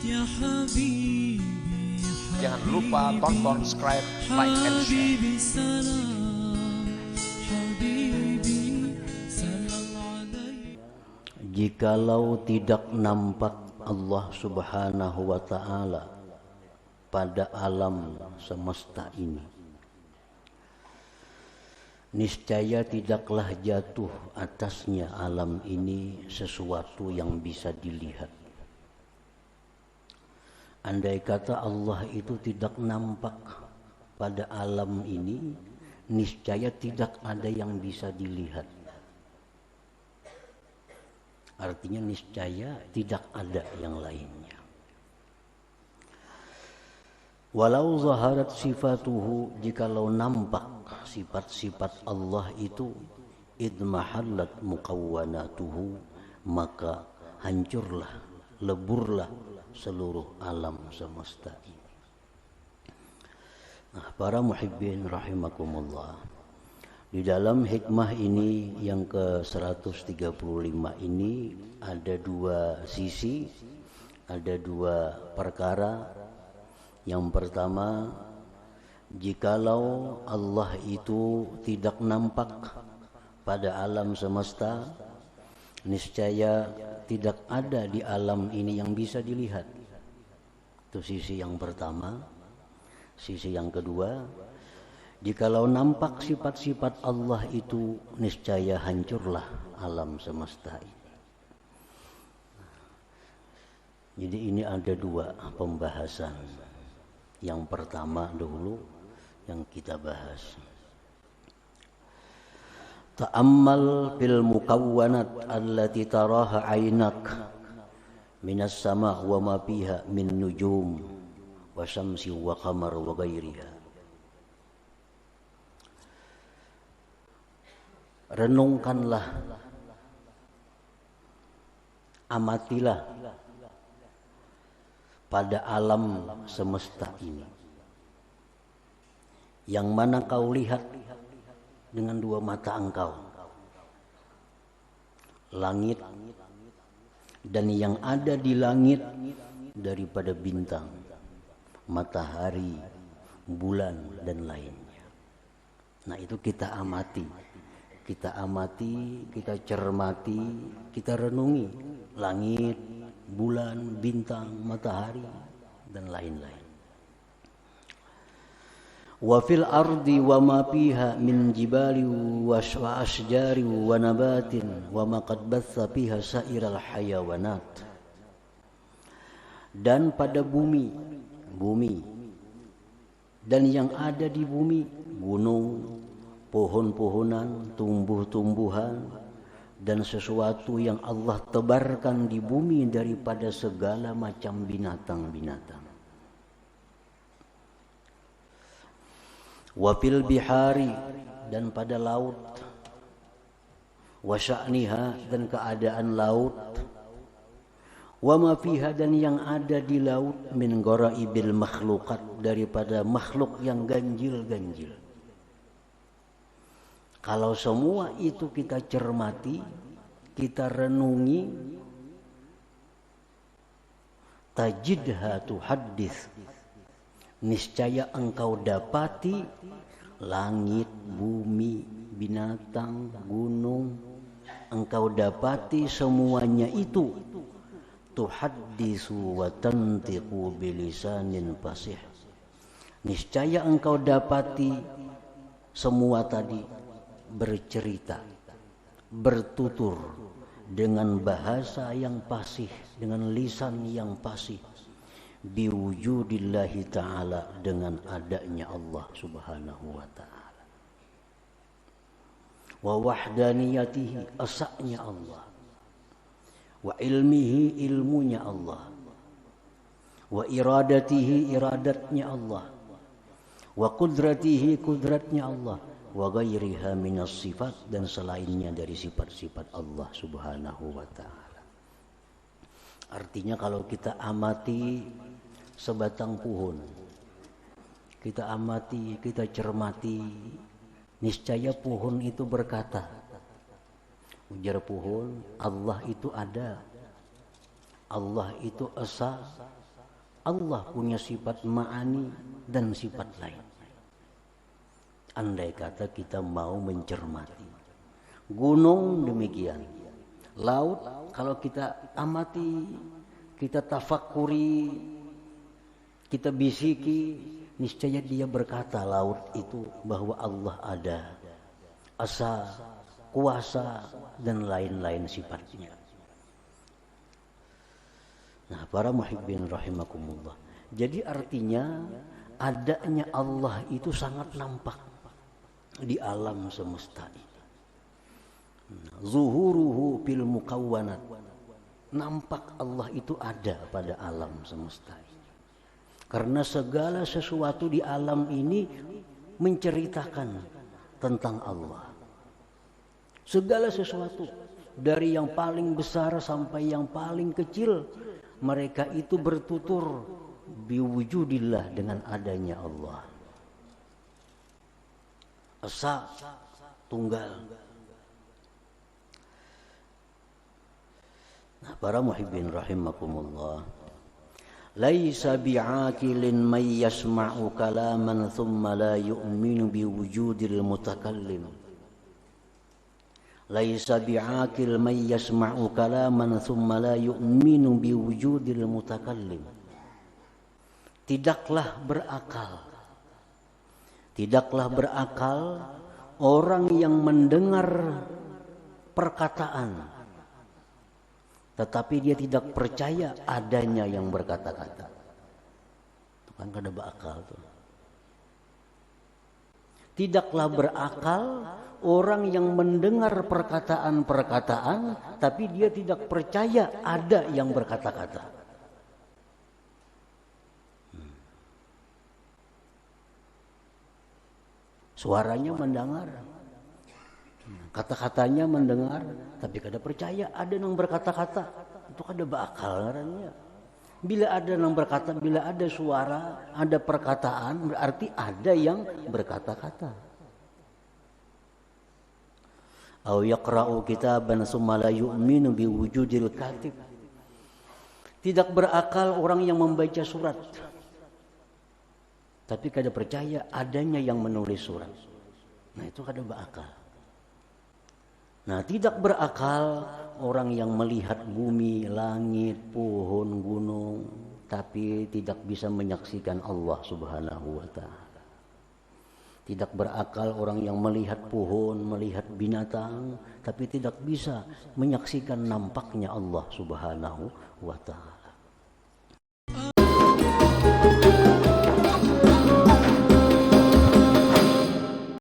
يا حبيبي Jangan lupa tonton, subscribe, like, and share. حبيبي سلام حبيبي سلام عليك. Jikalau tidak nampak Allah Subhanahu wa ta'ala pada alam semesta ini, niscaya tidaklah jatuh atasnya alam ini sesuatu yang bisa dilihat. Andai kata Allah itu tidak nampak pada alam ini, niscaya tidak ada yang bisa dilihat. Artinya niscaya tidak ada yang lainnya. Walau zaharat sifatuhu, jikalau nampak sifat-sifat Allah itu, idmahallat muqawwanatuhu, maka hancurlah, leburlah seluruh alam semesta ini. Nah, para muhibbin rahimakumullah, di dalam hikmah ini yang ke-135 ini ada dua sisi, ada dua perkara. Yang pertama, jikalau Allah itu tidak nampak pada alam semesta, niscaya tidak ada di alam ini yang bisa dilihat. Itu sisi yang pertama. Sisi yang kedua, jikalau nampak sifat-sifat Allah itu, niscaya hancurlah alam semesta ini. Jadi ini ada dua pembahasan. Yang pertama dulu yang kita bahas. Ta'ammal fil mukawwanat allati taraha 'ainak minas sama' wa ma fiha min nujum wa syamsi wa qamar wa ghairiha. Renungkanlah, amatilah pada alam semesta ini, yang mana kau lihat dengan dua mata engkau, langit dan yang ada di langit daripada bintang, matahari, bulan dan lainnya. Nah, itu kita amati, kita cermati, kita renungi langit, bulan, bintang, matahari dan lain-lain. Wa fil ardi wa ma fiha min jibali wa asjari wa nabatin wa ma qad batha fiha sairal hayawanat. Dan pada bumi dan yang ada di bumi, gunung, pohon-pohonan, tumbuh-tumbuhan dan sesuatu yang Allah tebarkan di bumi daripada segala macam binatang-binatang. Wa fil bihari, dan pada laut, wa sya'niha, dan keadaan laut, wa ma fiha, dan yang ada di laut, min ghoraibil makhluqat, daripada makhluk yang ganjil-ganjil. Kalau semua itu kita cermati, kita renungi, tajidha tuhaddits, niscaya engkau dapati langit, bumi, binatang, gunung, engkau dapati semuanya itu tuhaddisu wa tantiqu bilisanin fasih. Niscaya engkau dapati semua tadi bercerita, bertutur dengan bahasa yang fasih, dengan lisan yang fasih, biwujudillahi ta'ala, dengan adanya Allah subhanahu wa ta'ala, wa wahdaniyatihi, esaknya Allah, wa ilmihi, ilmunya Allah, wa iradatihi, iradatnya Allah, wa kudratihi, kudratnya Allah, wa ghairiha minas sifat, dan selainnya dari sifat-sifat Allah subhanahu wa ta'ala. Artinya kalau kita amati sebatang pohon, kita amati, kita cermati, niscaya pohon itu berkata, ujar pohon, Allah itu ada, Allah itu esa, Allah punya sifat ma'ani dan sifat lain. Andai kata kita mau mencermati. Gunung demikian. Laut kalau kita amati, kita tafakuri, kita bisiki, niscaya dia berkata laut itu bahwa Allah ada. Asa, kuasa, dan lain-lain sifatnya. Nah, para muhibbin rahimakumullah. Jadi artinya adanya Allah itu sangat nampak di alam semesta ini. Zuhuruhu fil mukawwanat. Nampak Allah itu ada pada alam semesta ini. Karena segala sesuatu di alam ini menceritakan tentang Allah. Segala sesuatu dari yang paling besar sampai yang paling kecil, mereka itu bertutur biwujudillah dengan adanya Allah. Esa, tunggal. Nah, para muhibbin rahimakumullah. Laisa bi'akilin may yasma'u kalaman thumma la yu'minu biwujudil mutakallim. Laisa bi'akil may yasma'u kalaman thumma la yu'minu biwujudil mutakallim. Tidaklah berakal orang yang mendengar perkataan tetapi dia tidak percaya adanya yang berkata-kata. Itu kan kada berakal tuh. Tidaklah berakal orang yang mendengar perkataan-perkataan tapi dia tidak percaya ada yang berkata-kata. Suaranya mendengar, kata-katanya mendengar, tapi kada percaya ada yang berkata-kata. Itu kada berakal ngarannya. Bila ada yang berkata, bila ada suara, ada perkataan, berarti ada yang berkata-kata. Au yaqra'u kitaban tsumma la yu'minu biwujudil katib. Tidak berakal orang yang membaca surat tapi kada percaya adanya yang menulis surat. Nah, itu kada berakal. Nah, tidak berakal orang yang melihat bumi, langit, pohon, gunung tapi tidak bisa menyaksikan Allah Subhanahu wa taala. Tidak berakal orang yang melihat pohon, melihat binatang tapi tidak bisa menyaksikan nampaknya Allah Subhanahu wa taala.